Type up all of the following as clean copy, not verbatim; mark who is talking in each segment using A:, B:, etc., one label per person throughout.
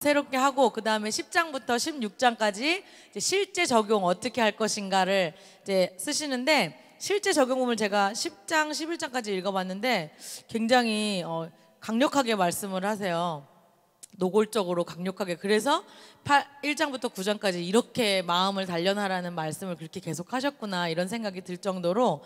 A: 새롭게 하고 그 다음에 10장부터 16장까지 이제 실제 적용 어떻게 할 것인가를 이제 쓰시는데, 실제 적용문을 제가 10장, 11장까지 읽어봤는데 굉장히 강력하게 말씀을 하세요. 노골적으로 강력하게. 그래서 1장부터 9장까지 이렇게 마음을 단련하라는 말씀을 그렇게 계속 하셨구나, 이런 생각이 들 정도로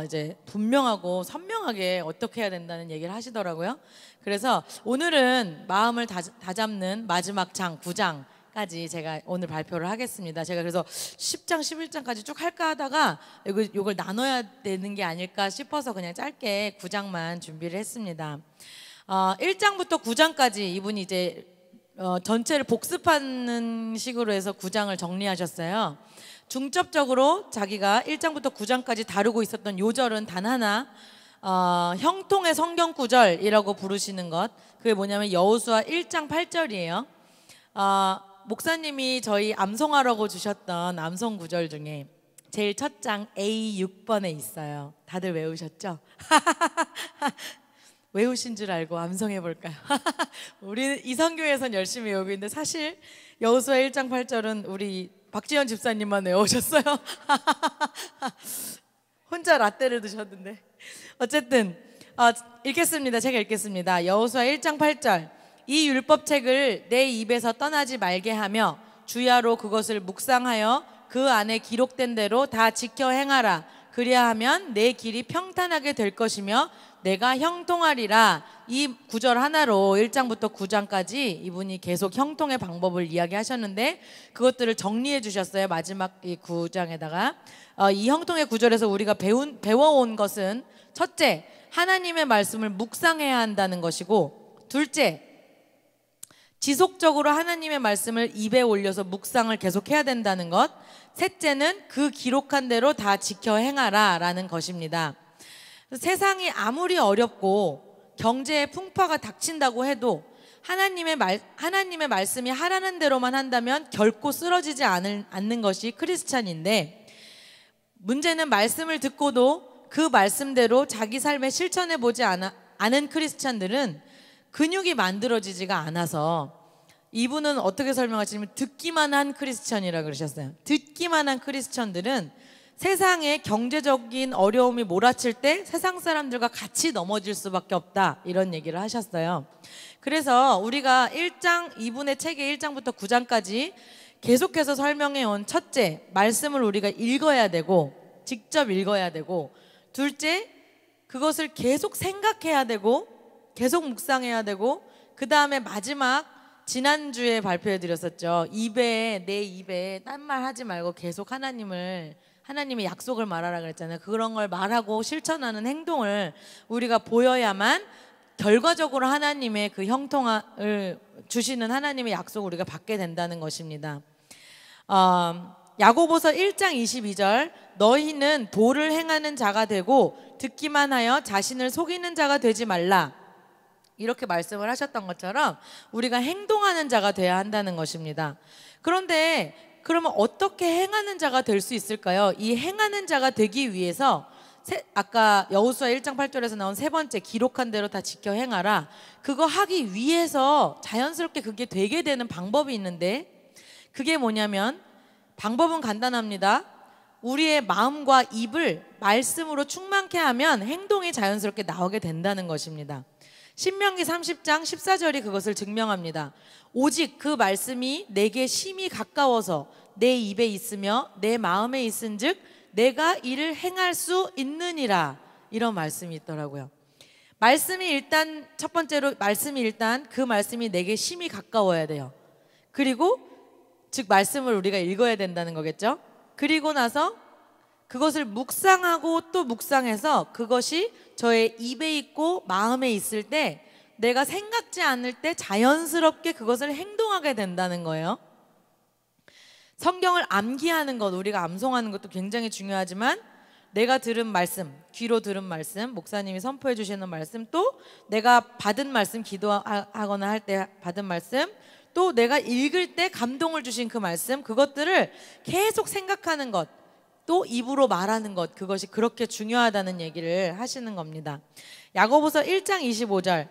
A: 이제 분명하고 선명하게 어떻게 해야 된다는 얘기를 하시더라고요. 그래서 오늘은 마음을 다잡는 마지막 장 9장까지 제가 오늘 발표를 하겠습니다. 제가 그래서 10장 11장까지 쭉 할까 하다가 이걸 나눠야 되는 게 아닐까 싶어서 그냥 짧게 9장만 준비를 했습니다. 1장부터 9장까지 이분이 이제 전체를 복습하는 식으로 해서 9장을 정리하셨어요. 중첩적으로 자기가 1장부터 9장까지 다루고 있었던 요절은 단 하나, 형통의 성경 구절이라고 부르시는 것. 그게 뭐냐면 여호수아 1장 8절이에요. 목사님이 저희 암송하라고 주셨던 암송 구절 중에 제일 첫 장 A6번에 있어요. 다들 외우셨죠? 외우신 줄 알고 암송해볼까요? 우리 이성교회에선 열심히 외우고 있는데 사실 여호수아 1장 8절은 우리 박지현 집사님만 외우셨어요. 혼자 라떼를 드셨는데. 어쨌든 읽겠습니다. 제가 읽겠습니다. 여호수아 1장 8절. 이 율법책을 내 입에서 떠나지 말게 하며 주야로 그것을 묵상하여 그 안에 기록된 대로 다 지켜 행하라. 그리하면 내 길이 평탄하게 될 것이며 내가 형통하리라. 이 구절 하나로 1장부터 9장까지 이분이 계속 형통의 방법을 이야기하셨는데 그것들을 정리해 주셨어요. 마지막 이 9장에다가 이 형통의 구절에서 우리가 배워온 것은, 첫째, 하나님의 말씀을 묵상해야 한다는 것이고, 둘째, 지속적으로 하나님의 말씀을 입에 올려서 묵상을 계속해야 된다는 것, 셋째는 그 기록한 대로 다 지켜 행하라 라는 것입니다. 세상이 아무리 어렵고 경제의 풍파가 닥친다고 해도 하나님의 말씀이 하라는 대로만 한다면 결코 쓰러지지 않는 것이 크리스찬인데, 문제는 말씀을 듣고도 그 말씀대로 자기 삶에 실천해보지 않은 크리스찬들은 근육이 만들어지지가 않아서, 이분은 어떻게 설명하시냐면 듣기만 한 크리스찬이라고 그러셨어요. 듣기만 한 크리스찬들은 세상에 경제적인 어려움이 몰아칠 때 세상 사람들과 같이 넘어질 수밖에 없다, 이런 얘기를 하셨어요. 그래서 우리가 이분의 책의 1장부터 9장까지 계속해서 설명해온, 첫째, 말씀을 우리가 읽어야 되고 직접 읽어야 되고, 둘째, 그것을 계속 생각해야 되고 계속 묵상해야 되고, 그 다음에 마지막 지난주에 발표해 드렸었죠. 내 입에 딴 말 하지 말고 계속 하나님의 약속을 말하라 그랬잖아요. 그런 걸 말하고 실천하는 행동을 우리가 보여야만 결과적으로 하나님의 그 형통을 주시는 하나님의 약속을 우리가 받게 된다는 것입니다. 야고보서 1장 22절. 너희는 도를 행하는 자가 되고 듣기만 하여 자신을 속이는 자가 되지 말라, 이렇게 말씀을 하셨던 것처럼 우리가 행동하는 자가 돼야 한다는 것입니다. 그런데 그러면 어떻게 행하는 자가 될 수 있을까요? 이 행하는 자가 되기 위해서 아까 여호수아 1장 8절에서 나온 세 번째, 기록한 대로 다 지켜 행하라, 그거 하기 위해서 자연스럽게 그게 되게 되는 방법이 있는데, 그게 뭐냐면 방법은 간단합니다. 우리의 마음과 입을 말씀으로 충만케 하면 행동이 자연스럽게 나오게 된다는 것입니다. 신명기 30장 14절이 그것을 증명합니다. 오직 그 말씀이 내게 심히 가까워서 내 입에 있으며 내 마음에 있은즉 내가 이를 행할 수 있느니라, 이런 말씀이 있더라고요. 첫 번째로 그 말씀이 내게 심히 가까워야 돼요. 그리고 즉 말씀을 우리가 읽어야 된다는 거겠죠. 그리고 나서 그것을 묵상하고 또 묵상해서 그것이 저의 입에 있고 마음에 있을 때, 내가 생각지 않을 때 자연스럽게 그것을 행동하게 된다는 거예요. 성경을 암기하는 것, 우리가 암송하는 것도 굉장히 중요하지만, 내가 들은 말씀, 귀로 들은 말씀, 목사님이 선포해 주시는 말씀, 또 내가 받은 말씀, 기도하거나 할 때 받은 말씀, 또 내가 읽을 때 감동을 주신 그 말씀, 그것들을 계속 생각하는 것, 또 입으로 말하는 것, 그것이 그렇게 중요하다는 얘기를 하시는 겁니다. 야고보서 1장 25절,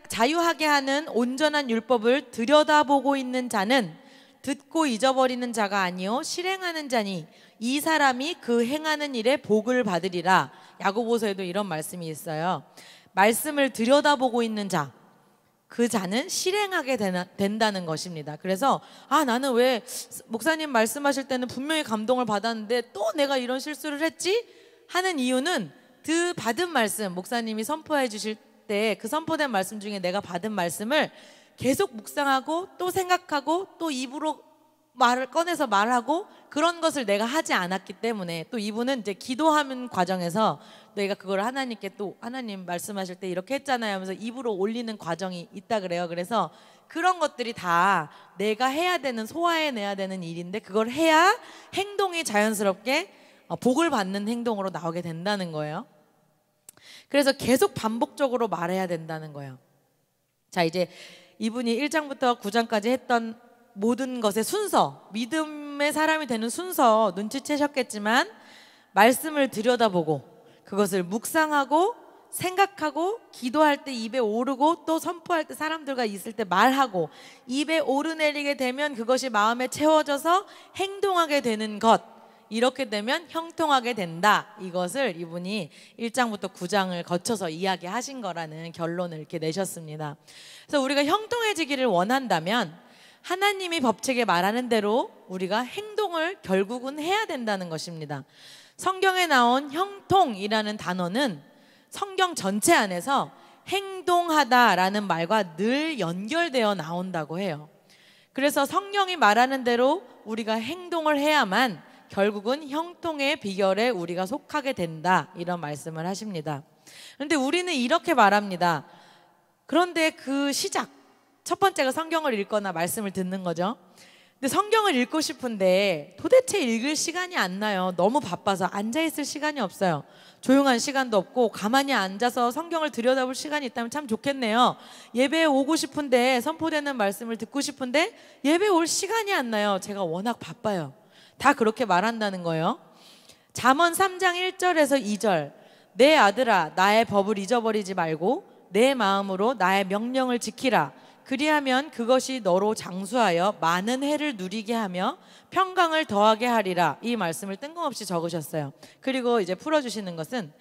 A: 자유하게 하는 온전한 율법을 들여다보고 있는 자는 듣고 잊어버리는 자가 아니요 실행하는 자니 이 사람이 그 행하는 일에 복을 받으리라. 야고보서에도 이런 말씀이 있어요. 말씀을 들여다보고 있는 자, 그 자는 실행하게 된다는 것입니다. 그래서 나는 왜 목사님 말씀하실 때는 분명히 감동을 받았는데 또 내가 이런 실수를 했지? 하는 이유는 그 받은 말씀, 목사님이 선포해 주실 때 그 선포된 말씀 중에 내가 받은 말씀을 계속 묵상하고 또 생각하고 또 입으로 말을 꺼내서 말하고 그런 것을 내가 하지 않았기 때문에, 또 이분은 이제 기도하는 과정에서 내가 그걸 하나님께 또 하나님 말씀하실 때 이렇게 했잖아요 하면서 입으로 올리는 과정이 있다 그래요. 그래서 그런 것들이 다 내가 해야 되는, 소화해내야 되는 일인데 그걸 해야 행동이 자연스럽게 복을 받는 행동으로 나오게 된다는 거예요. 그래서 계속 반복적으로 말해야 된다는 거예요. 자, 이제 이분이 1장부터 9장까지 했던 모든 것의 순서, 믿음의 사람이 되는 순서 눈치채셨겠지만, 말씀을 들여다보고 그것을 묵상하고 생각하고 기도할 때 입에 오르고 또 선포할 때 사람들과 있을 때 말하고 입에 오르내리게 되면 그것이 마음에 채워져서 행동하게 되는 것, 이렇게 되면 형통하게 된다. 이것을 이분이 1장부터 9장을 거쳐서 이야기하신 거라는 결론을 이렇게 내셨습니다. 그래서 우리가 형통해지기를 원한다면 하나님이 법칙에 말하는 대로 우리가 행동을 결국은 해야 된다는 것입니다. 성경에 나온 형통이라는 단어는 성경 전체 안에서 행동하다라는 말과 늘 연결되어 나온다고 해요. 그래서 성경이 말하는 대로 우리가 행동을 해야만 결국은 형통의 비결에 우리가 속하게 된다, 이런 말씀을 하십니다. 그런데 우리는 이렇게 말합니다. 그런데 그 시작, 첫 번째가 성경을 읽거나 말씀을 듣는 거죠. 근데 성경을 읽고 싶은데 도대체 읽을 시간이 안 나요. 너무 바빠서 앉아있을 시간이 없어요. 조용한 시간도 없고 가만히 앉아서 성경을 들여다볼 시간이 있다면 참 좋겠네요. 예배에 오고 싶은데, 선포되는 말씀을 듣고 싶은데 예배에 올 시간이 안 나요. 제가 워낙 바빠요. 다 그렇게 말한다는 거예요. 잠언 3장 1절에서 2절, 내 아들아 나의 법을 잊어버리지 말고 내 마음으로 나의 명령을 지키라. 그리하면 그것이 너로 장수하여 많은 해를 누리게 하며 평강을 더하게 하리라. 이 말씀을 뜬금없이 적으셨어요. 그리고 이제 풀어주시는 것은,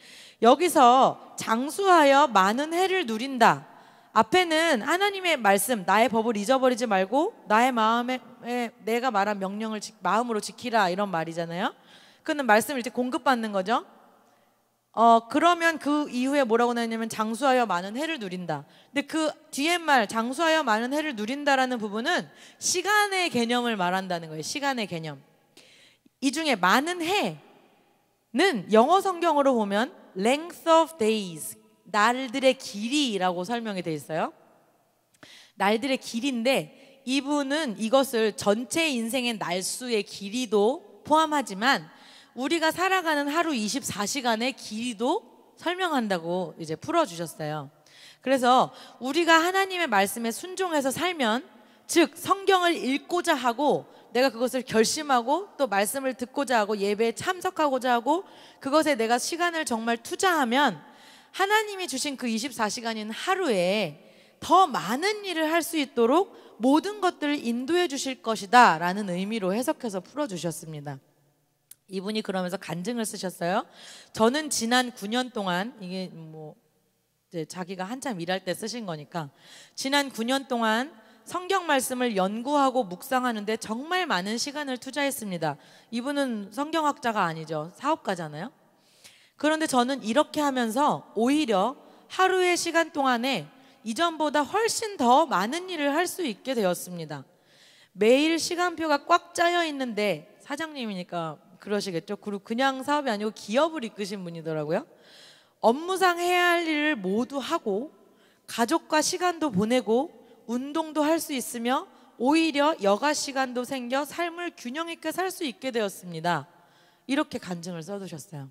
A: 여기서 장수하여 많은 해를 누린다, 앞에는 하나님의 말씀, 나의 법을 잊어버리지 말고 나의 마음에 내가 말한 명령을 마음으로 지키라, 이런 말이잖아요. 그는 말씀을 이제 공급받는 거죠. 그러면 그 이후에 뭐라고 나왔냐면 장수하여 많은 해를 누린다. 근데 그 뒤에 말 장수하여 많은 해를 누린다라는 부분은 시간의 개념을 말한다는 거예요. 시간의 개념. 이 중에 많은 해는 영어 성경으로 보면 length of days, 날들의 길이라고 설명이 되어 있어요. 날들의 길인데 이분은 이것을 전체 인생의 날수의 길이도 포함하지만 우리가 살아가는 하루 24시간의 길이도 설명한다고 이제 풀어주셨어요. 그래서 우리가 하나님의 말씀에 순종해서 살면, 즉 성경을 읽고자 하고 내가 그것을 결심하고 또 말씀을 듣고자 하고 예배에 참석하고자 하고 그것에 내가 시간을 정말 투자하면 하나님이 주신 그 24시간인 하루에 더 많은 일을 할 수 있도록 모든 것들을 인도해 주실 것이다 라는 의미로 해석해서 풀어주셨습니다. 이분이 그러면서 간증을 쓰셨어요. 저는 지난 9년 동안, 이게 뭐 이제 자기가 한참 일할 때 쓰신 거니까, 지난 9년 동안 성경 말씀을 연구하고 묵상하는데 정말 많은 시간을 투자했습니다. 이분은 성경학자가 아니죠. 사업가잖아요. 그런데 저는 이렇게 하면서 오히려 하루의 시간 동안에 이전보다 훨씬 더 많은 일을 할 수 있게 되었습니다. 매일 시간표가 꽉 짜여 있는데, 사장님이니까 그러시겠죠. 그리고 그냥 사업이 아니고 기업을 이끄신 분이더라고요. 업무상 해야 할 일을 모두 하고 가족과 시간도 보내고 운동도 할 수 있으며 오히려 여가 시간도 생겨 삶을 균형 있게 살 수 있게 되었습니다. 이렇게 간증을 써두셨어요.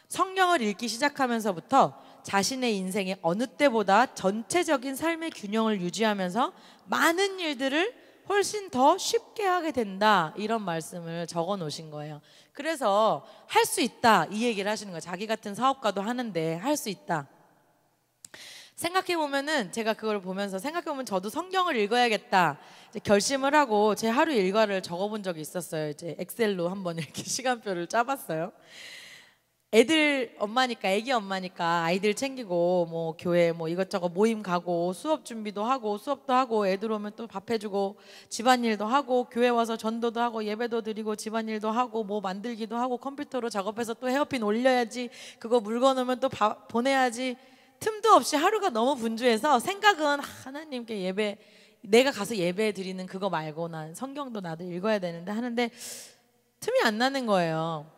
A: 성경을 읽기 시작하면서부터 자신의 인생에 어느 때보다 전체적인 삶의 균형을 유지하면서 많은 일들을 훨씬 더 쉽게 하게 된다, 이런 말씀을 적어 놓으신 거예요. 그래서 할 수 있다, 이 얘기를 하시는 거예요. 자기 같은 사업가도 하는데 할 수 있다. 생각해보면은, 제가 그걸 보면서 생각해보면 저도 성경을 읽어야겠다 이제 결심을 하고 제 하루 일과를 적어본 적이 있었어요. 이제 엑셀로 한번 이렇게 시간표를 짜봤어요. 애들 엄마니까, 애기 엄마니까 아이들 챙기고 뭐 교회 뭐 이것저것 모임 가고 수업 준비도 하고 수업도 하고, 애들 오면 또 밥 해주고 집안일도 하고 교회 와서 전도도 하고 예배도 드리고 집안일도 하고 뭐 만들기도 하고 컴퓨터로 작업해서 또 헤어핀 올려야지, 그거 물건 오면 또 보내야지. 틈도 없이 하루가 너무 분주해서 생각은 하나님께 예배, 내가 가서 예배 드리는 그거 말고 난 성경도 나도 읽어야 되는데 하는데 틈이 안 나는 거예요.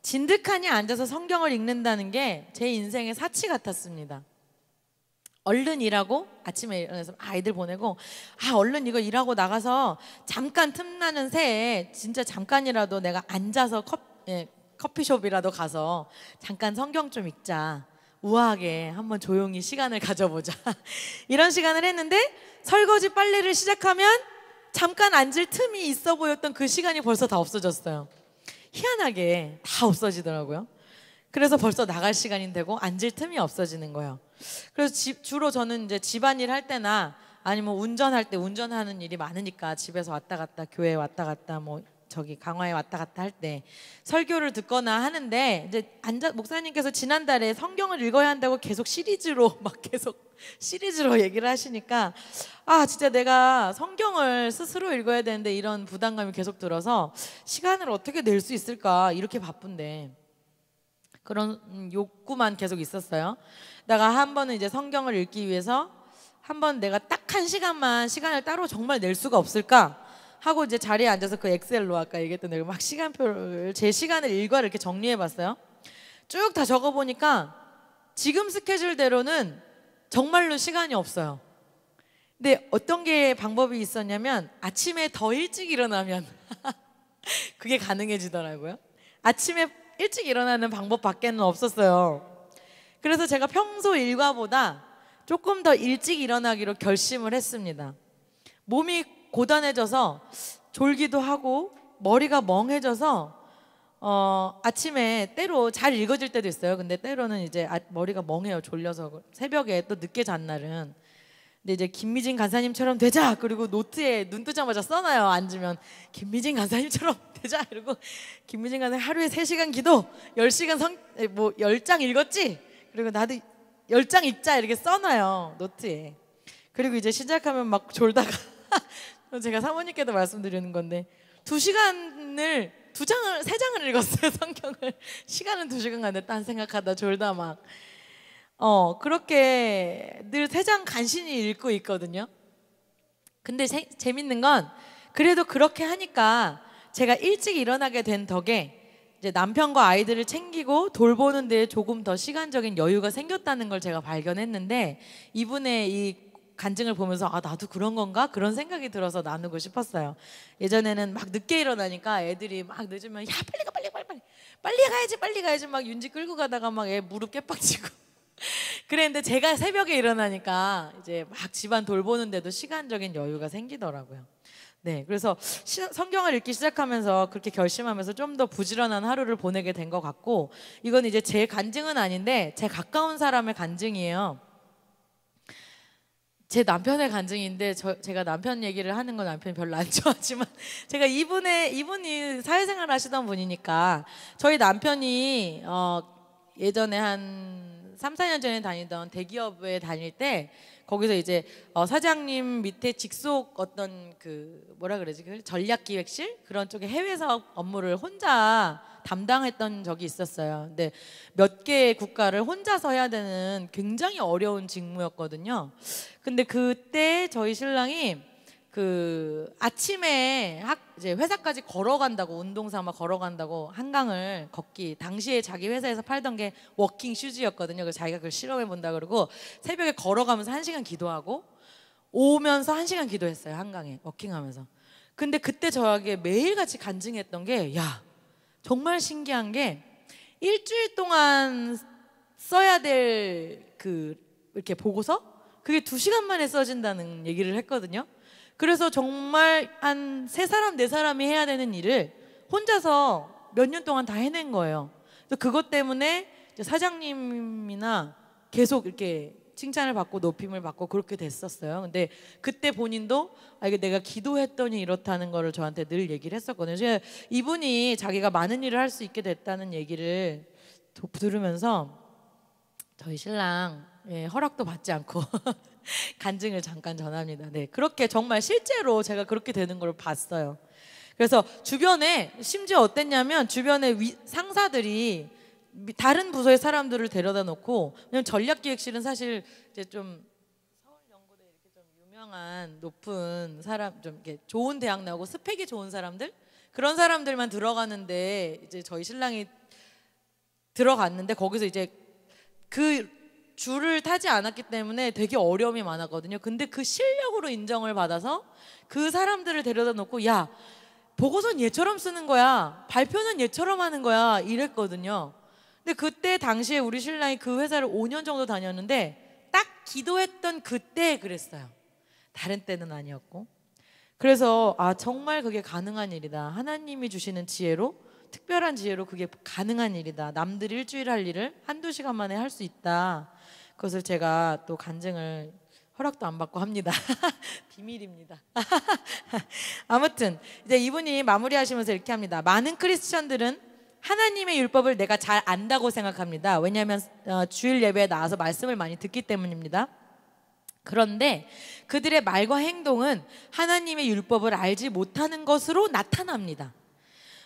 A: 진득하니 앉아서 성경을 읽는다는 게 제 인생의 사치 같았습니다. 얼른 일하고 아침에 일어나서 아이들 보내고 얼른 이거 일하고 나가서 잠깐 틈나는 새에 진짜 잠깐이라도 내가 앉아서 커피숍이라도 가서 잠깐 성경 좀 읽자, 우아하게 한번 조용히 시간을 가져보자 이런 시간을 했는데, 설거지 빨래를 시작하면 잠깐 앉을 틈이 있어 보였던 그 시간이 벌써 다 없어졌어요. 희한하게 다 없어지더라고요. 그래서 벌써 나갈 시간이 되고 앉을 틈이 없어지는 거예요. 그래서 주로 저는 이제 집안일 할 때나 아니면 운전할 때, 운전하는 일이 많으니까 집에서 왔다 갔다 교회 왔다 갔다 뭐 저기 강화에 왔다 갔다 할 때 설교를 듣거나 하는데, 이제 목사님께서 지난달에 성경을 읽어야 한다고 계속 시리즈로 얘기를 하시니까 진짜 내가 성경을 스스로 읽어야 되는데 이런 부담감이 계속 들어서 시간을 어떻게 낼 수 있을까, 이렇게 바쁜데. 그런 욕구만 계속 있었어요. 내가 한 번은 이제 성경을 읽기 위해서 한 번 내가 딱 1시간만 시간을 따로 정말 낼 수가 없을까 하고 이제 자리에 앉아서 그 엑셀로 아까 얘기했던 대로 막 시간표를, 제 시간을 일과를 이렇게 정리해봤어요. 쭉 다 적어보니까 지금 스케줄대로는 정말로 시간이 없어요. 근데 어떤 게 방법이 있었냐면, 아침에 더 일찍 일어나면 그게 가능해지더라고요. 아침에 일찍 일어나는 방법밖에는 없었어요. 그래서 제가 평소 일과보다 조금 더 일찍 일어나기로 결심을 했습니다. 몸이 고단해져서 졸기도 하고 머리가 멍해져서 아침에 때로 잘 읽어질 때도 있어요. 근데 때로는 이제 머리가 멍해요. 졸려서 새벽에 또 늦게 잔 날은. 근데 이제 김미진 간사님처럼 되자, 그리고 노트에 눈 뜨자마자 써놔요. 앉으면 김미진 간사님처럼 되자, 그리고 김미진 간사님 하루에 3시간 기도 10시간 10장 읽었지? 그리고 나도 10장 읽자, 이렇게 써놔요, 노트에. 그리고 이제 시작하면 막 졸다가 제가 사모님께도 말씀드리는 건데 2시간을 3장을 읽었어요, 성경을. 시간은 2시간 가는데 딴 생각하다 졸다 막 그렇게 늘 3장 간신히 읽고 있거든요. 근데 재밌는 건, 그래도 그렇게 하니까 제가 일찍 일어나게 된 덕에 이제 남편과 아이들을 챙기고 돌보는 데 조금 더 시간적인 여유가 생겼다는 걸 제가 발견했는데, 이분의 이 간증을 보면서 나도 그런 건가? 그런 생각이 들어서 나누고 싶었어요. 예전에는 막 늦게 일어나니까 애들이 막 늦으면 빨리 가, 빨리 가야지 막 윤지 끌고 가다가 막 애 무릎 깨빡치고 그랬는데, 제가 새벽에 일어나니까 이제 막 집안 돌보는데도 시간적인 여유가 생기더라고요. 네, 그래서 성경을 읽기 시작하면서 그렇게 결심하면서 좀 더 부지런한 하루를 보내게 된 것 같고, 이건 이제 제 간증은 아닌데 제 가까운 사람의 간증이에요. 제 남편의 간증인데, 제가 남편 얘기를 하는 건 남편이 별로 안 좋아하지만 제가 이분이 사회생활 하시던 분이니까, 저희 남편이 예전에 한 3, 4년 전에 다니던 대기업에 다닐 때 거기서 이제 사장님 밑에 직속 어떤 전략기획실 그런 쪽에 해외 사업 업무를 혼자 담당했던 적이 있었어요. 근데 몇 개의 국가를 혼자서 해야 되는 굉장히 어려운 직무였거든요. 근데 그때 저희 신랑이 아침에 이제 회사까지 걸어간다고, 운동 삼아 걸어간다고 한강을 걷기, 당시에 자기 회사에서 팔던 게 워킹 슈즈였거든요. 그래서 자기가 그걸 실험해 본다 그러고 새벽에 걸어가면서 1시간 기도하고 오면서 1시간 기도했어요, 한강에 워킹하면서. 근데 그때 저에게 매일같이 간증했던 게, 정말 신기한 게, 일주일 동안 써야 될 이렇게 보고서, 그게 2시간 만에 써진다는 얘기를 했거든요. 그래서 정말 한 세 사람 네 사람이 해야 되는 일을 혼자서 몇 년 동안 다 해낸 거예요. 그래서 그것 때문에 이제 사장님이나 계속 이렇게 칭찬을 받고 높임을 받고 그렇게 됐었어요. 근데 그때 본인도 이게 내가 기도했더니 이렇다는 거를 저한테 늘 얘기를 했었거든요. 제가 이분이 자기가 많은 일을 할 수 있게 됐다는 얘기를 들으면서 저희 신랑 허락도 받지 않고 간증을 잠깐 전합니다. 네, 그렇게 정말 실제로 제가 그렇게 되는 걸 봤어요. 그래서 주변에 심지어 어땠냐면 주변에 상사들이 다른 부서의 사람들을 데려다 놓고, 왜냐면 전략기획실은 사실 이제 좀 서울연구대 이렇게 좀 유명한 높은 사람, 좀 이렇게 좋은 대학 나오고 스펙이 좋은 사람들, 그런 사람들만 들어가는데 이제 저희 신랑이 들어갔는데 거기서 이제 그 줄을 타지 않았기 때문에 되게 어려움이 많았거든요. 근데 그 실력으로 인정을 받아서 그 사람들을 데려다 놓고, 야, 보고서는 얘처럼 쓰는 거야, 발표는 얘처럼 하는 거야, 이랬거든요. 근데 그때 당시에 우리 신랑이 그 회사를 5년 정도 다녔는데 딱 기도했던 그때 그랬어요. 다른 때는 아니었고. 그래서 정말 그게 가능한 일이다. 하나님이 주시는 지혜로, 특별한 지혜로 그게 가능한 일이다. 남들이 일주일 할 일을 한두 시간 만에 할 수 있다. 그것을 제가 또 간증을 허락도 안 받고 합니다. 비밀입니다. 아무튼 이제 이분이 마무리하시면서 이렇게 합니다. 많은 크리스천들은 하나님의 율법을 내가 잘 안다고 생각합니다. 왜냐하면 주일 예배에 나와서 말씀을 많이 듣기 때문입니다. 그런데 그들의 말과 행동은 하나님의 율법을 알지 못하는 것으로 나타납니다.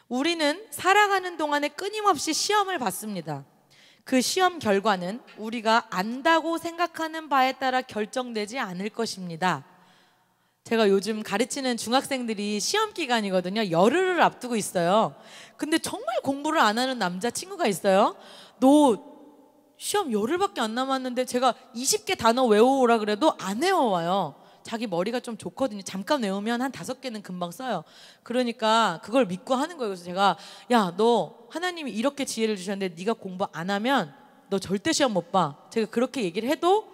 A: 우리는 살아가는 동안에 끊임없이 시험을 받습니다. 그 시험 결과는 우리가 안다고 생각하는 바에 따라 결정되지 않을 것입니다. 제가 요즘 가르치는 중학생들이 시험 기간이거든요. 열흘을 앞두고 있어요. 근데 정말 공부를 안 하는 남자친구가 있어요. 너 시험 열흘밖에 안 남았는데, 제가 20개 단어 외워오라 그래도 안 외워와요. 자기 머리가 좀 좋거든요. 잠깐 외우면 한 5개는 금방 써요. 그러니까 그걸 믿고 하는 거예요. 그래서 제가, 야, 너 하나님이 이렇게 지혜를 주셨는데 네가 공부 안 하면 너 절대 시험 못 봐. 제가 그렇게 얘기를 해도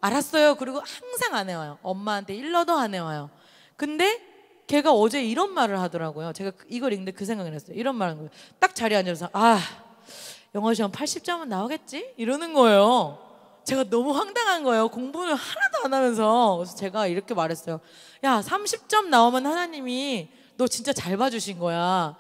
A: 알았어요. 그리고 항상 안 해와요. 엄마한테 일러도 안 해와요. 근데 걔가 어제 이런 말을 하더라고요. 제가 이걸 읽는데 그 생각을 했어요. 이런 말을 하는 거예요. 딱 자리에 앉아서 영어 시험 80점은 나오겠지? 이러는 거예요. 제가 너무 황당한 거예요. 공부를 하나도 안 하면서. 그래서 제가 이렇게 말했어요. 야, 30점 나오면 하나님이 너 진짜 잘 봐주신 거야.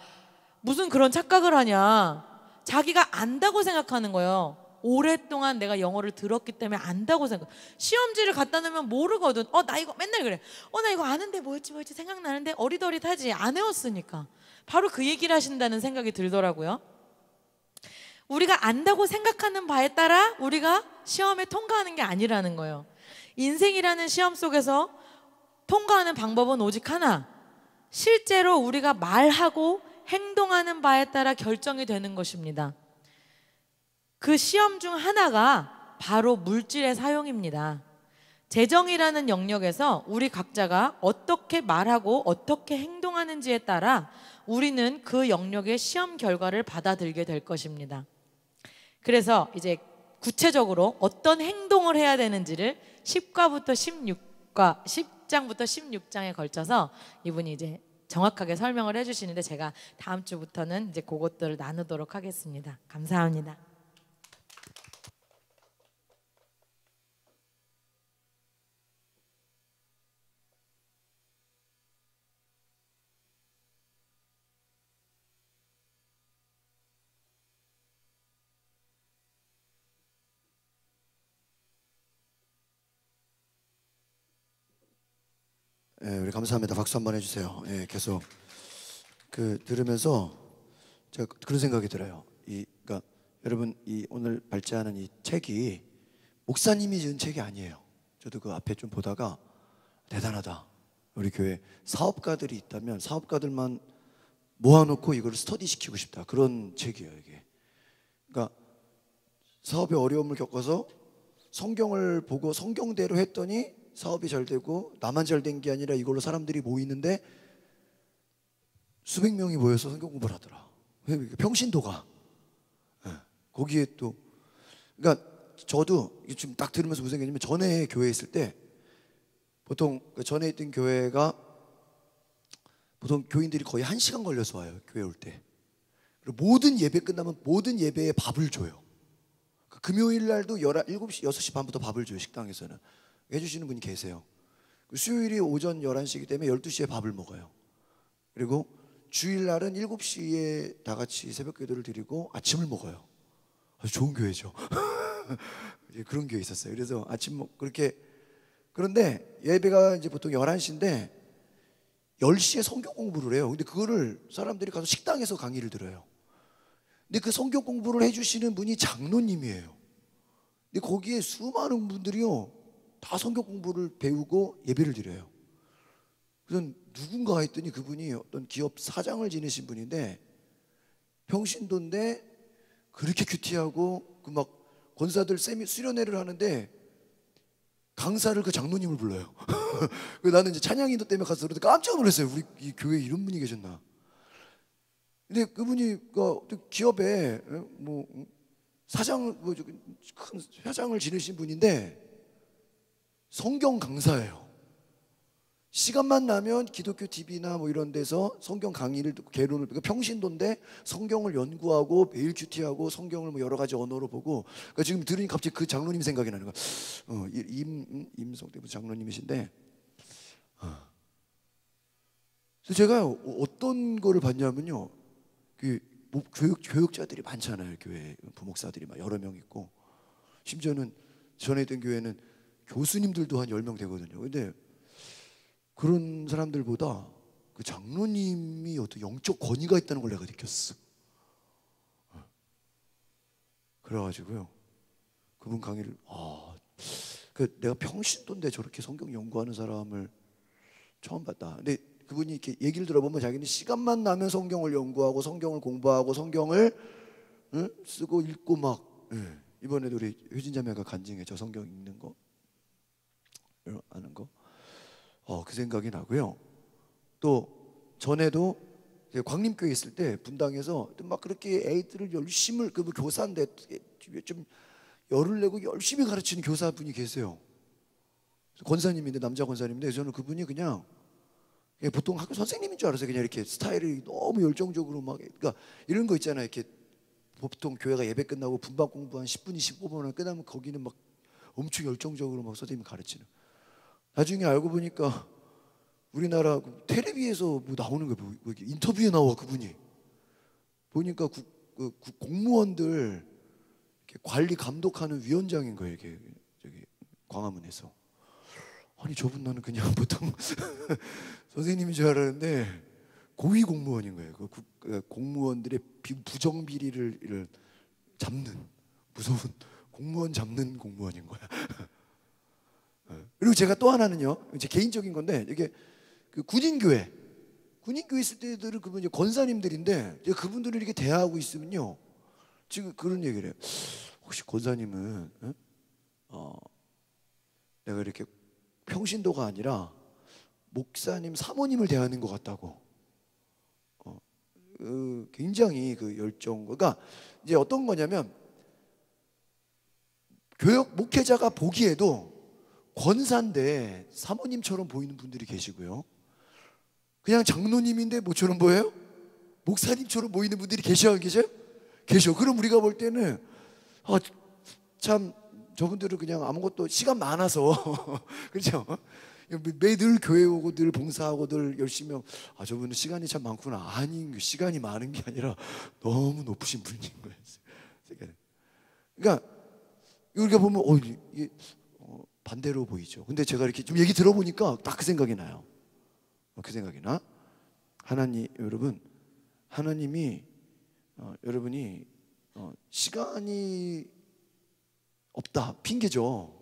A: 무슨 그런 착각을 하냐. 자기가 안다고 생각하는 거예요. 오랫동안 내가 영어를 들었기 때문에 안다고 생각. 시험지를 갖다 놓으면 모르거든. 나 이거 맨날 그래. 나 이거 아는데 뭐였지 생각나는데 어리더리하지. 안 외웠으니까. 바로 그 얘기를 하신다는 생각이 들더라고요. 우리가 안다고 생각하는 바에 따라 우리가 시험에 통과하는 게 아니라는 거예요. 인생이라는 시험 속에서 통과하는 방법은 오직 하나. 실제로 우리가 말하고 행동하는 바에 따라 결정이 되는 것입니다. 그 시험 중 하나가 바로 물질의 사용입니다. 재정이라는 영역에서 우리 각자가 어떻게 말하고 어떻게 행동하는지에 따라 우리는 그 영역의 시험 결과를 받아들게 될 것입니다. 그래서 이제 구체적으로 어떤 행동을 해야 되는지를 10장부터 16장에 걸쳐서 이분이 이제 정확하게 설명을 해주시는데, 제가 다음 주부터는 이제 그것들을 나누도록 하겠습니다. 감사합니다.
B: 우리 감사합니다. 박수 한번 해주세요. 계속 들으면서 제가 그런 생각이 들어요. 그러니까 여러분, 오늘 발제하는 이 책이 목사님이 지은 책이 아니에요. 저도 그 앞에 좀 보다가 대단하다. 우리 교회 사업가들이 있다면 사업가들만 모아놓고 이걸 스터디 시키고 싶다. 그런 책이에요, 이게. 그러니까 사업에 어려움을 겪어서 성경을 보고 성경대로 했더니 사업이 잘 되고, 나만 잘 된 게 아니라 이걸로 사람들이 모이는데 수백 명이 모여서 성경 공부를 하더라. 평신도가. 거기에 또, 그러니까 저도 지금 딱 들으면서 무슨 생각이냐면, 전에 교회에 있을 때 보통 그 전에 있던 교회가 보통 교인들이 거의 1시간 걸려서 와요, 교회 올 때. 그리고 모든 예배 끝나면 모든 예배에 밥을 줘요. 그 금요일 날도 7시, 6시 반부터 밥을 줘요, 식당에서는. 해주시는 분이 계세요. 수요일이 오전 11시이기 때문에 12시에 밥을 먹어요. 그리고 주일날은 7시에 다 같이 새벽 기도를 드리고 아침을 먹어요. 아주 좋은 교회죠. 그런 교회 있었어요. 그래서 아침 그렇게. 그런데 예배가 이제 보통 11시인데 10시에 성경 공부를 해요. 근데 그거를 사람들이 가서 식당에서 강의를 들어요. 근데 그 성경 공부를 해주시는 분이 장로님이에요. 근데 거기에 수많은 분들이요 다 성경 공부를 배우고 예배를 드려요. 그래서 누군가 했더니 그분이 어떤 기업 사장을 지내신 분인데 평신도인데 그렇게 큐티하고 그 막 권사들 수련회를 하는데 강사를 그 장로님을 불러요. 나는 이제 찬양인도 때문에 가서 그런데 깜짝 놀랐어요. 우리 이 교회에 이런 분이 계셨나. 근데 그분이 기업에 뭐 사장 큰 회장을 지내신 분인데 성경 강사예요. 시간만 나면 기독교 TV나 뭐 이런 데서 성경 강의를 듣고 개론을 듣고 평신도인데 성경을 연구하고 매일 큐티하고 성경을 뭐 여러 가지 언어로 보고 그러니까 지금 들으니 갑자기 그 장로님 생각이 나는 거야. 임성대 장로님이신데 그래서 제가 어떤 거를 봤냐면요. 그 교육자들이 많잖아요. 교회 부목사들이 막 여러 명 있고 심지어는 전에 있던 교회는 교수님들도 한 10명 되거든요. 근데 그런 사람들보다 그 장로님이 어떤 영적 권위가 있다는 걸 내가 느꼈어. 그래가지고요 그분 강의를 내가 평신도인데 저렇게 성경 연구하는 사람을 처음 봤다. 근데 그분이 이렇게 얘기를 들어보면 자기는 시간만 나면 성경을 연구하고 성경을 공부하고 성경을 쓰고 읽고 막 이번에도 우리 효진 자매가 간증했죠. 성경 읽는 거 아는 거. 그 생각이 나고요. 또 전에도 광림교회 있을 때 분당에서 막 그렇게 애들을 열심히 그 교사인데 좀 열을 내고 열심히 가르치는 교사분이 계세요. 권사님인데 남자 권사님인데 저는 그분이 그냥 보통 학교 선생님인 줄 알았어요. 그냥 이렇게 스타일이 너무 열정적으로 막 그러니까 이런 거 있잖아요. 이렇게 보통 교회가 예배 끝나고 분반 공부 한 10분, 15분을 끝나면 거기는 막 엄청 열정적으로 막 선생님이 가르치는. 나중에 알고 보니까 우리나라 텔레비에서 뭐 나오는 거예요. 뭐 인터뷰에 나와 그분이. 보니까 공무원들 이렇게 관리 감독하는 위원장인 거예요. 이게 저기 광화문에서. 아니 저분 나는 그냥 보통 선생님인 줄 알았는데 고위 공무원인 거예요. 공무원들의 부정 비리를 잡는 무서운 공무원 잡는 공무원인 거야. 그리고 제가 또 하나는요, 제 개인적인 건데 이게 그 군인교회 있을 때들은 그분 이제 권사님들인데 그분들을 이렇게 대하고 있으면요, 지금 그런 얘기를 해요. 혹시 권사님은 내가 이렇게 평신도가 아니라 목사님, 사모님을 대하는 것 같다고. 굉장히 그 열정. 그러니까 이제 어떤 거냐면 교역 목회자가 보기에도 권사인데 사모님처럼 보이는 분들이 계시고요. 그냥 장로님인데 뭐처럼 보여요? 목사님처럼 보이는 분들이 계셔. 계셔. 그럼 우리가 볼 때는 참 저분들은 그냥 아무것도 시간 많아서 그렇죠? 매일 교회 오고 늘 봉사하고 늘 열심히 하고 저분은 시간이 참 많구나. 아니 시간이 많은 게 아니라 너무 높으신 분인 거예요. 그러니까 우리가 보면 이게 반대로 보이죠. 근데 제가 이렇게 좀 얘기 들어보니까 딱 그 생각이 나요. 그 생각이 나. 여러분, 하나님이 여러분이 시간이 없다 핑계죠.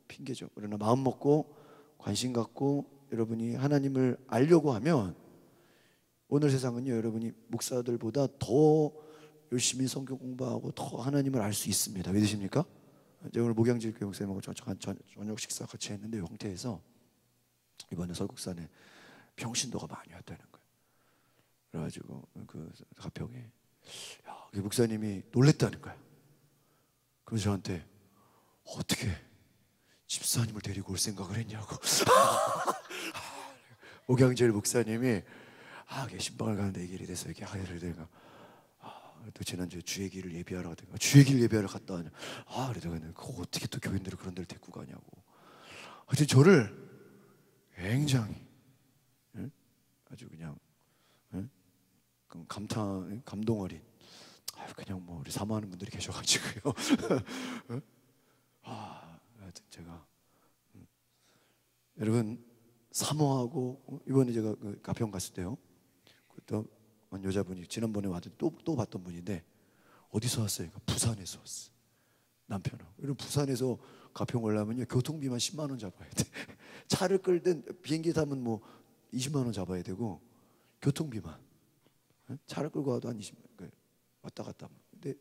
B: 핑계죠. 그러나 마음 먹고 관심 갖고 여러분이 하나님을 알려고 하면 오늘 세상은요, 여러분이 목사들보다 더 열심히 성경 공부하고 더 하나님을 알 수 있습니다. 믿으십니까? 제가 오늘 목양질 교회 목사님하고 저녁 식사 같이 했는데 홍태에서 이번에 설국산에 평신도가 많이 왔다는 거예요. 그래가지고 그 가평에 그 목사님이 놀랬다는 거예요. 그래서 저한테 어떻게 집사님을 데리고 올 생각을 했냐고. 오경철 목사님이 신방을 가는데 이 길이 돼서 이렇게 하기를 내가 또 지난주에 주의기를 예비하러 갔다가 주의기를 예비하러 갔다 하냐. 그래도 그거 어떻게 또 교인들을 그런 데를 데리고 가냐고. 하여튼 저를 굉장히 아주 그냥 감동 어린 그냥 뭐 우리 사모하는 분들이 계셔가지고요. 하여튼 제가 여러분 사모하고 이번에 제가 그 가평 갔을 때요. 또 여자분이 지난번에 왔던 또 봤던 분인데 어디서 왔어요? 부산에서 왔어. 남편하고. 이런 부산에서 가평 올라면요 교통비만 10만 원 잡아야 돼. 차를 끌든 비행기 타면 뭐 20만 원 잡아야 되고 교통비만. 차를 끌고 와도 한 20만 원 왔다 갔다. 근데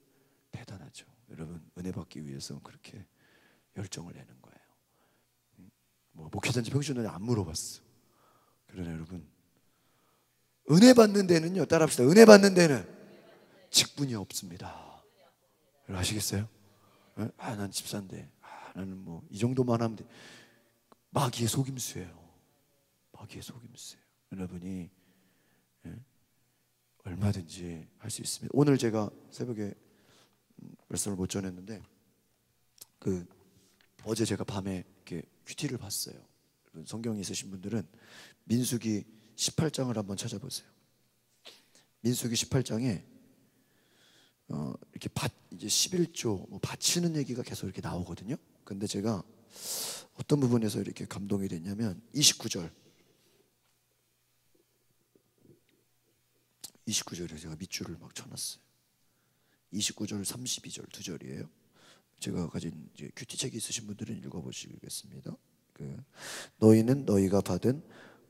B: 대단하죠. 여러분 은혜 받기 위해서 그렇게 열정을 내는 거예요. 뭐 목회자인지 평신도인지 안 물어봤어. 그러나 여러분 은혜 받는 데는요, 따라합시다. 은혜 받는 데는 직분이 없습니다. 여러분 아시겠어요? 난 집사인데 나는 뭐 이 정도만 하면 돼. 마귀의 속임수예요. 마귀의 속임수예요. 여러분이 얼마든지 할 수 있습니다. 오늘 제가 새벽에 말씀을 못 전했는데 어제 제가 밤에 이렇게 큐티를 봤어요. 성경이 있으신 분들은 민수기 18장을 한번 찾아보세요. 민수기 18장에 이렇게 이제 11조 뭐 바치는 얘기가 계속 이렇게 나오거든요. 근데 제가 어떤 부분에서 이렇게 감동이 됐냐면 29절에 제가 밑줄을 막 쳐놨어요. 29절, 32절 두 절이에요. 제가 가진 이제 큐티 책이 있으신 분들은 읽어보시겠습니다. 너희는 너희가 받은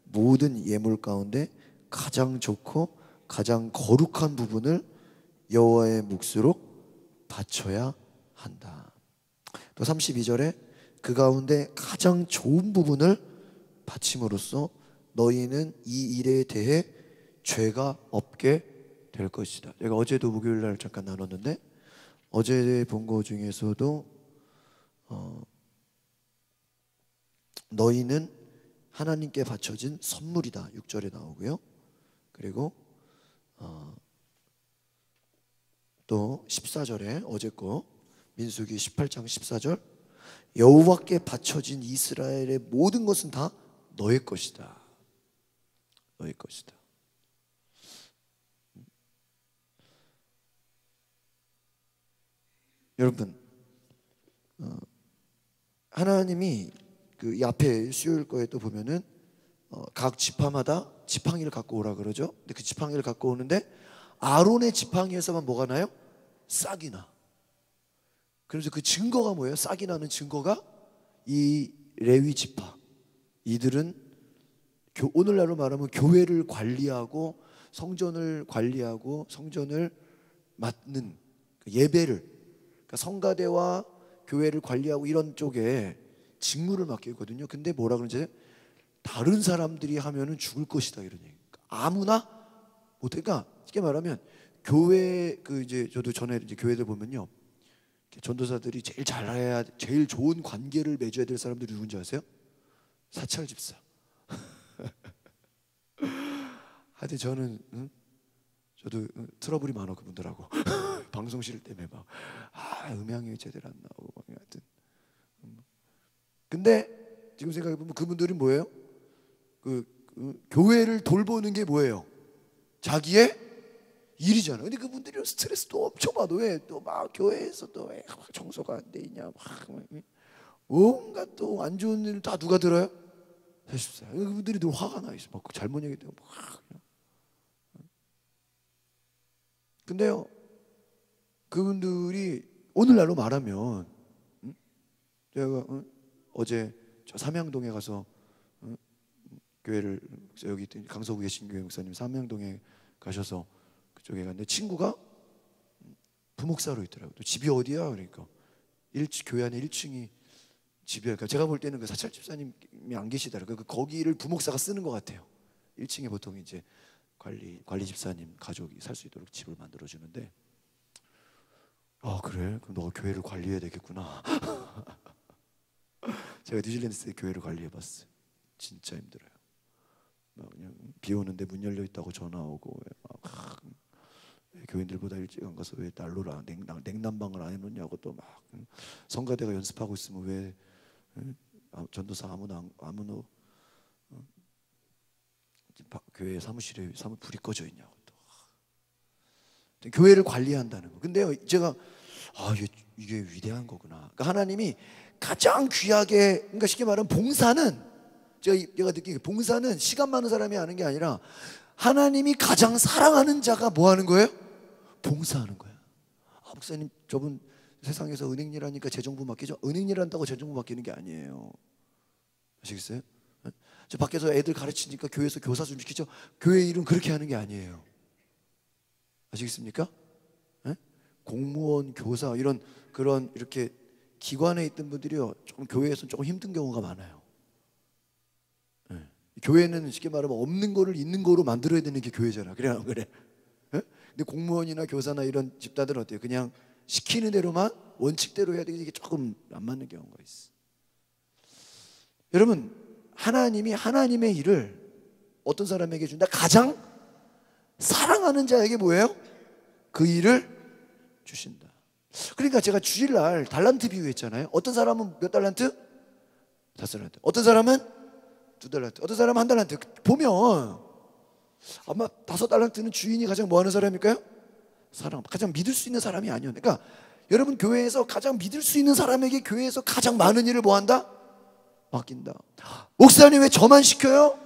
B: 모든 예물 가운데 가장 좋고 가장 거룩한 부분을 여호와의 몫으로 바쳐야 한다. 또 32절에 그 가운데 가장 좋은 부분을 바침으로써 너희는 이 일에 대해 죄가 없게 될 것이다. 제가 어제도 목요일 날 잠깐 나눴는데 어제 본 거 중에서도 너희는 하나님께 바쳐진 선물이다 6절에 나오고요. 그리고 또 14절에 어제 거 민수기 18장 14절 여호와께 바쳐진 이스라엘의 모든 것은 다 너의 것이다. 너의 것이다. 여러분 하나님이 이 앞에 수요일 거에 또 보면은 각 지파마다 지팡이를 갖고 오라 그러죠. 근데 그 지팡이를 갖고 오는데 아론의 지팡이에서만 뭐가 나요? 싹이 나. 그래서 그 증거가 뭐예요? 싹이 나는 증거가 이 레위 지파. 이들은 오늘날로 말하면 교회를 관리하고 성전을 관리하고 성전을 맡는 예배를, 그러니까 성가대와 교회를 관리하고 이런 쪽에 직무를 맡게 있거든요. 근데 뭐라 그러지? 다른 사람들이 하면은 죽을 것이다 이런 얘기. 아무나 못해. 그러니까 쉽게 말하면 교회 이제 저도 전에 이제 교회들 보면요, 전도사들이 제일 잘해야 제일 좋은 관계를 맺어야 될 사람들이 누군지 아세요? 사찰 집사. 하여튼 저는 저도 트러블이 많아 그분들하고. 방송실 때문에 막 음향이 제대로 안 나오고 막 하여튼. 근데 지금 생각해 보면 그분들이 뭐예요? 교회를 돌보는 게 뭐예요? 자기의 일이잖아요. 근데 그분들이 스트레스도 엄청 받아. 왜? 또 막 교회에서 또 왜 청소가 안 돼 있냐, 막 온갖 또 안 좋은 일 다 누가 들어요? 사십사. 그분들이 늘 화가 나 있어. 막 잘못 얘기되고 막. 근데요, 그분들이 오늘날로 말하면 제가 어제 저 삼양동에 가서 교회를 여기 강서구 계신 교회 목사님 삼양동에 가셔서 그쪽에 갔는데 친구가 부목사로 있더라고요. 또 집이 어디야? 그러니까 교회 안에 1층이 집이야. 그러니까 제가 볼 때는 그 사찰 집사님이 안 계시더라고요. 거기를 부목사가 쓰는 것 같아요. 1층에 보통 이제 관리 집사님 가족이 살 수 있도록 집을 만들어 주는데, 그래? 그럼 너가 교회를 관리해야 되겠구나. 제가 뉴질랜드에서 교회를 관리해봤어요. 진짜 힘들어요. 막 그냥 비 오는데 문 열려 있다고 전화 오고, 막 교인들보다 일찍 안 가서 왜 난로를 냉난방을 안 해놓냐고, 또 막 성가대가 연습하고 있으면 왜 전도사 아무나 교회 사무실에 불이 꺼져 있냐고, 또 교회를 관리한다는 거. 근데요, 제가 이게 위대한 거구나. 그러니까 하나님이 가장 귀하게, 그러니까 쉽게 말하면 봉사는, 제가 느끼기에 봉사는 시간 많은 사람이 하는 게 아니라 하나님이 가장 사랑하는 자가 뭐 하는 거예요? 봉사하는 거예요. 목사님, 저분 세상에서 은행일 하니까 재정부 맡기죠? 은행일 한다고 재정부 맡기는 게 아니에요. 아시겠어요? 저 밖에서 애들 가르치니까 교회에서 교사 좀 시키죠? 교회 일은 그렇게 하는 게 아니에요. 아시겠습니까? 공무원, 교사, 그런 이렇게 기관에 있던 분들이요, 조금 교회에서는 조금 힘든 경우가 많아요. 교회는 쉽게 말하면 없는 거를 있는 거로 만들어야 되는 게 교회잖아. 그래 안 그래? 근데 공무원이나 교사나 이런 집단들은 어때요? 그냥 시키는 대로만 원칙대로 해야 되게, 이게 조금 안 맞는 경우가 있어. 여러분, 하나님이 하나님의 일을 어떤 사람에게 준다? 가장 사랑하는 자에게 뭐예요? 그 일을 주신다. 그러니까 제가 주일날 달란트 비유했잖아요. 어떤 사람은 몇 달란트? 5달란트. 어떤 사람은 2달란트. 어떤 사람은 1달란트. 보면 아마 5달란트는 주인이 가장 뭐 하는 사람일까요? 사랑. 가장 믿을 수 있는 사람이 아니었. 그러니까 여러분, 교회에서 가장 믿을 수 있는 사람에게 교회에서 가장 많은 일을 뭐 한다? 맡긴다. 목사님 왜 저만 시켜요?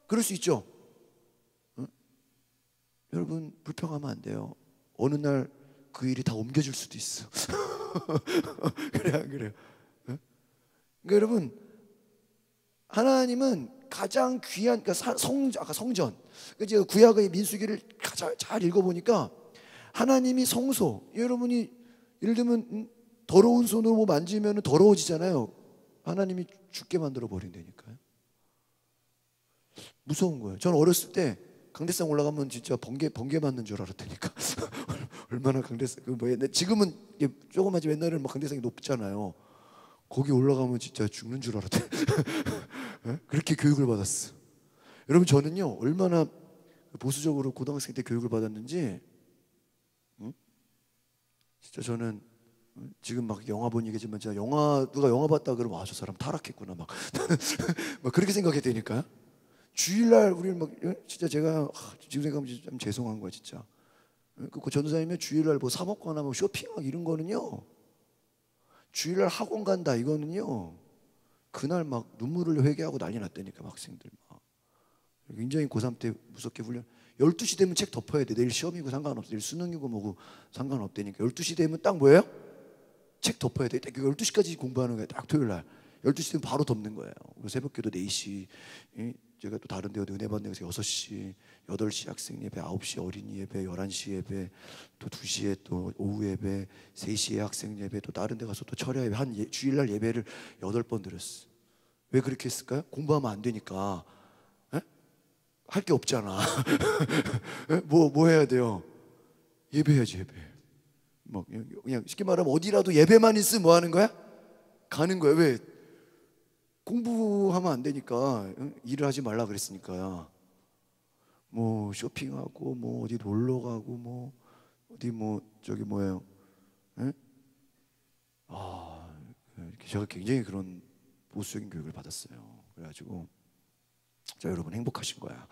B: 그럴 수 있죠. 여러분, 불평하면 안 돼요. 어느 날 그 일이 다 옮겨질 수도 있어. 그래 안 그래요? 그러니까 여러분, 하나님은 가장 귀한, 그러니까 아까 성전, 그러니까 구약의 민수기를 잘 읽어보니까 하나님이 성소, 여러분이 예를 들면 더러운 손으로 뭐 만지면 더러워지잖아요. 하나님이 죽게 만들어 버린다니까요. 무서운 거예요. 저는 어렸을 때 강대상 올라가면 진짜 번개 맞는 줄 알았다니까. 얼마나 강대상, 지금은 조금만 지, 옛날에는 막 강대상이 높잖아요. 거기 올라가면 진짜 죽는 줄 알았대. 그렇게 교육을 받았어. 여러분, 저는요, 얼마나 보수적으로 고등학생 때 교육을 받았는지, 진짜 저는 지금 막 영화 본 얘기지만, 진짜 누가 영화 봤다 그러면 저 사람 타락했구나 막, 막 그렇게 생각이 되니까. 주일날 우리는 막 진짜 제가 지금 생각하면 좀 죄송한 거야 진짜. 그 전도사님이 주일날 뭐 사 먹거나 뭐 쇼핑하고 이런 거는요, 주일날 학원 간다 이거는요, 그날 막 눈물을 회개하고 난리 났다니까. 학생들 막 굉장히 고3 때 무섭게 훈련. 12시 되면 책 덮어야 돼. 내일 시험이고 상관없어. 내일 수능이고 뭐고 상관없다니까. 12시 되면 딱 뭐예요? 책 덮어야 돼. 딱 12시까지 공부하는 거예요. 딱 토요일날 12시 되면 바로 덮는 거예요. 새벽기도 4시, 제가 또 다른 데 은혜 받는 데서 6시, 8시 학생 예배, 9시 어린이 예배, 11시 예배, 또 2시에 또 오후 예배, 3시에 학생 예배, 또 다른 데 가서 또 철야 예배, 주일날 예배를 8번 드렸어. 왜 그렇게 했을까요? 공부하면 안 되니까. 할 게 없잖아. 뭐 해야 돼요? 예배해야지, 예배. 뭐 그냥 쉽게 말하면 어디라도 예배만 있으면 뭐 하는 거야? 가는 거야. 왜? 공부하면 안 되니까. 일을 하지 말라 그랬으니까. 뭐 쇼핑하고 뭐 어디 놀러 가고 뭐 어디 뭐 저기 뭐예요? 제가 굉장히 그런 보수적인 교육을 받았어요. 그래가지고 자, 여러분 행복하신 거야.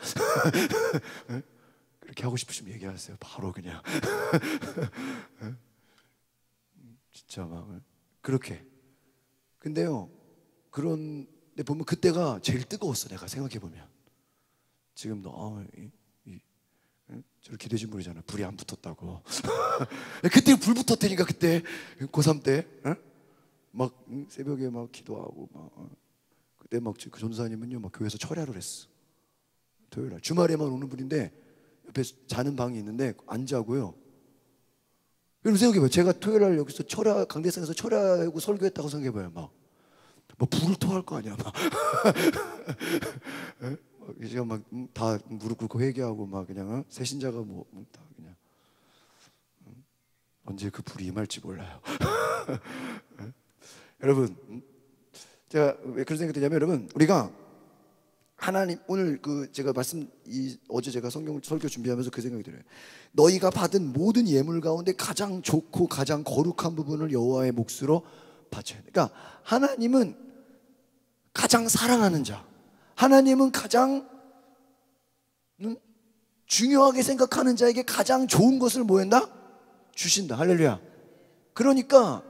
B: 그렇게 하고 싶으시면 얘기하세요. 바로 그냥. 진짜 막 그렇게. 근데요, 그런데 보면 그때가 제일 뜨거웠어. 내가 생각해 보면. 지금도 저를 기대신 분이잖아요. 불이 안 붙었다고. 그때 불 붙었다니까. 그때 고3 때 막 새벽에 막 기도하고 막. 그때 막 그 전도사님은요, 막 교회에서 철야를 했어. 토요일날 주말에만 오는 분인데 옆에 자는 방이 있는데 안 자고요. 여러분 생각해봐요. 제가 토요일날 여기서 철야, 강대상에서 철야하고 설교했다고 생각해봐요. 막 불을 토할 거 아니야. 막 제가 막 다 무릎 꿇고 회개하고 막 그냥 새신자가 뭐 다 그냥 언제 그 불이 임할지 몰라요. 여러분, 제가 왜 그런 생각이 드냐면 여러분, 우리가 하나님 오늘 제가 어제 제가 성경 설교 준비하면서 그 생각이 들어요. 너희가 받은 모든 예물 가운데 가장 좋고 가장 거룩한 부분을 여호와의 몫으로 바쳐야 돼. 그러니까 하나님은 가장 사랑하는 자, 하나님은 가장 중요하게 생각하는 자에게 가장 좋은 것을 뭐 한다? 주신다. 할렐루야. 그러니까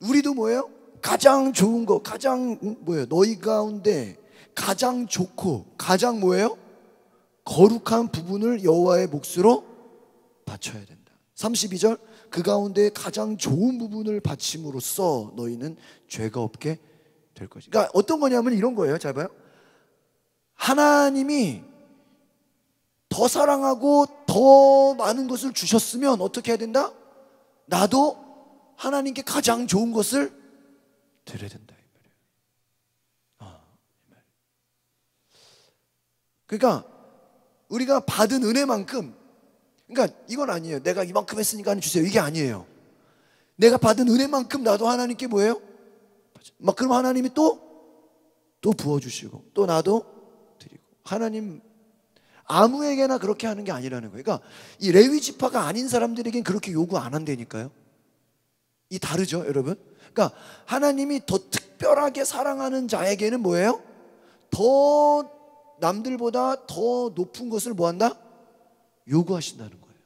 B: 우리도 뭐예요? 가장 좋은 거, 가장 뭐예요? 너희 가운데 가장 좋고 가장 뭐예요? 거룩한 부분을 여호와의 몫으로 바쳐야 된다. 32절, 그 가운데 가장 좋은 부분을 바침으로써 너희는 죄가 없게 될 것이다. 그러니까 어떤 거냐면 이런 거예요. 잘 봐요. 하나님이 더 사랑하고 더 많은 것을 주셨으면 어떻게 해야 된다? 나도 하나님께 가장 좋은 것을 드려야 된다. 그러니까 우리가 받은 은혜만큼, 그러니까 이건 아니에요. 내가 이만큼 했으니까 주세요, 이게 아니에요. 내가 받은 은혜만큼 나도 하나님께 뭐예요? 막 그럼 하나님이 또 부어주시고 또 나도 드리고. 하나님 아무에게나 그렇게 하는 게 아니라는 거예요. 그러니까 이 레위 지파가 아닌 사람들에겐 그렇게 요구 안 한다니까요. 이 다르죠, 여러분? 그러니까 하나님이 더 특별하게 사랑하는 자에게는 뭐예요? 더 남들보다 더 높은 것을 뭐 한다? 요구하신다는 거예요.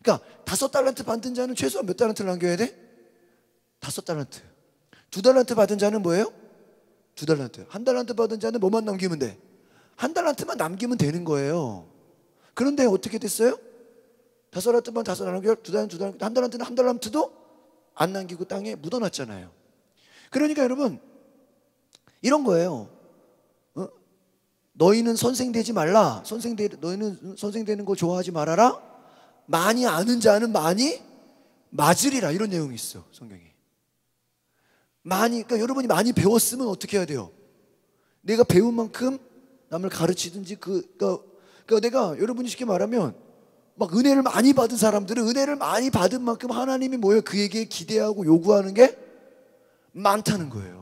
B: 그러니까 5달란트 받은 자는 최소한 몇 달란트를 남겨야 돼? 5달란트. 2달란트 받은 자는 뭐예요? 2달란트. 1달란트 받은 자는 뭐만 남기면 돼? 1달란트만 남기면 되는 거예요. 그런데 어떻게 됐어요? 5달란트만 5달란트 남겨, 2달란트, 1달란트는 1달란트도 안 남기고 땅에 묻어놨잖아요. 그러니까 여러분 이런 거예요. 너희는 선생되지 말라. 너희는 선생되는 거 좋아하지 말아라. 많이 아는 자는 많이 맞으리라. 이런 내용이 있어, 성경에. 그러니까 여러분이 많이 배웠으면 어떻게 해야 돼요? 내가 배운 만큼 남을 가르치든지 그러니까 내가 여러분이 쉽게 말하면 막 은혜를 많이 받은 사람들은 은혜를 많이 받은 만큼 하나님이 뭐예요? 그에게 기대하고 요구하는 게 많다는 거예요.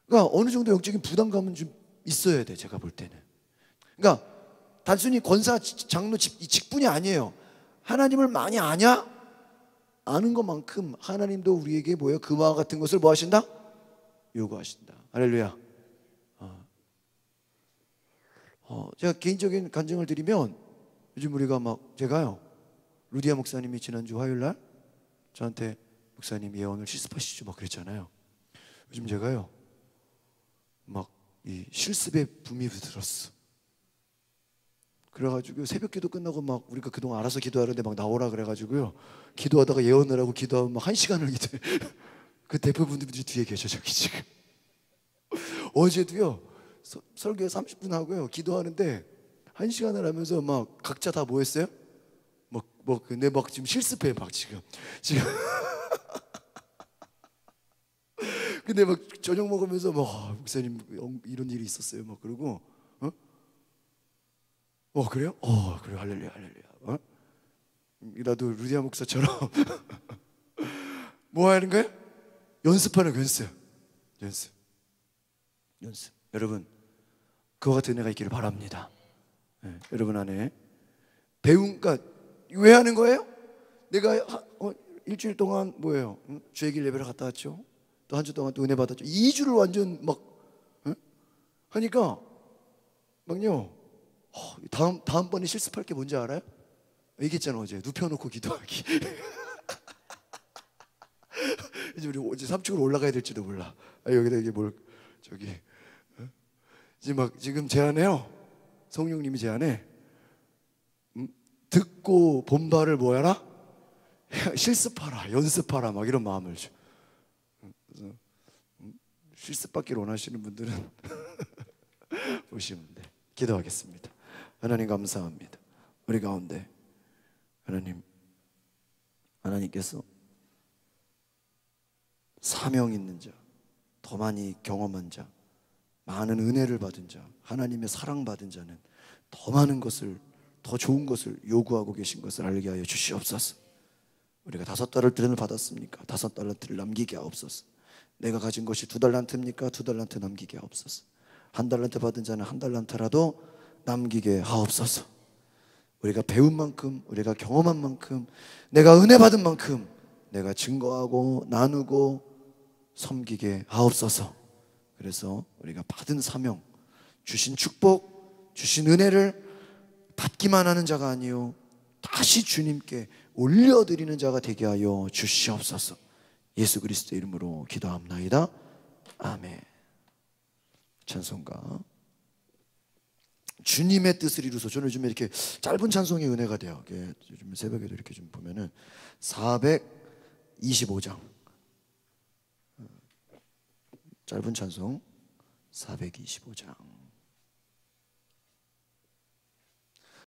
B: 그러니까 어느 정도 영적인 부담감은 좀 있어야 돼, 제가 볼 때는. 그러니까 단순히 권사, 장로, 직분이 아니에요. 하나님을 많이 아냐? 아는 것만큼 하나님도 우리에게 뭐예요? 그와 같은 것을 뭐 하신다? 요구하신다. 할렐루야. 제가 개인적인 간증을 드리면 요즘 우리가 제가요, 루디아 목사님이 지난주 화요일날 저한테 목사님 예언을 실습하시죠 막 그랬잖아요. 요즘 제가요 이 실습에 붐이 들었어. 그래가지고 새벽 기도 끝나고 우리가 그동안 알아서 기도하는데 나오라 그래가지고요, 기도하다가 예언을 하고 기도하면 1시간을 기도해. 그 대표분들이 뒤에 계셔, 저기 지금. 어제도요 설교 30분 하고요, 기도하는데 1시간을 하면서 각자 다 뭐 했어요? 근데 지금 실습해 지금 근데 저녁 먹으면서 목사님 이런 일이 있었어요 그러고 그래요? 그래요. 할렐루야, 할렐루야. 나도 루디아 목사처럼 뭐 하는 거예요? 연습하는 거, 연습. 여러분 그와 같은 은혜가 있기를 바랍니다. 네, 여러분 안에 그러니까 왜 하는 거예요? 내가 일주일 동안 뭐예요? 주의길 예배를 갔다 왔죠. 또 한 주 동안 또 은혜 받았죠. 2주를 완전 하니까 다음번에 실습할 게 뭔지 알아요? 얘기했잖아 어제. 눕혀놓고 기도하기. 이제 우리 어제 3층으로 올라가야 될지도 몰라. 여기다 이게 지금 제안해요. 성령님이 제안해. 듣고 본바를 뭐하라? 실습하라, 연습하라 이런 마음을 줘. 그래서 실습받기를 원하시는 분들은 보시면 돼. 기도하겠습니다. 하나님 감사합니다. 우리 가운데 하나님께서 사명 있는 자, 더 많이 경험한 자, 많은 은혜를 받은 자, 하나님의 사랑받은 자는 더 많은 것을, 더 좋은 것을 요구하고 계신 것을 알게 하여 주시옵소서. 우리가 5달란트를 받았습니까? 5달란트를 남기게 하옵소서. 내가 가진 것이 2달란트입니까? 2달란트 남기게 하옵소서. 1달란트 받은 자는 1달란트라도 남기게 하옵소서. 우리가 배운 만큼, 우리가 경험한 만큼, 내가 은혜 받은 만큼 내가 증거하고 나누고 섬기게 하옵소서. 그래서 우리가 받은 사명, 주신 축복, 주신 은혜를 받기만 하는 자가 아니요 다시 주님께 올려드리는 자가 되게 하여 주시옵소서. 예수 그리스도의 이름으로 기도합나이다. 아멘. 찬송가 주님의 뜻을 이루소. 저는 요즘에 이렇게 짧은 찬송의 은혜가 돼요. 요즘 새벽에도 이렇게 좀 보면은 425장 짧은 찬송 425장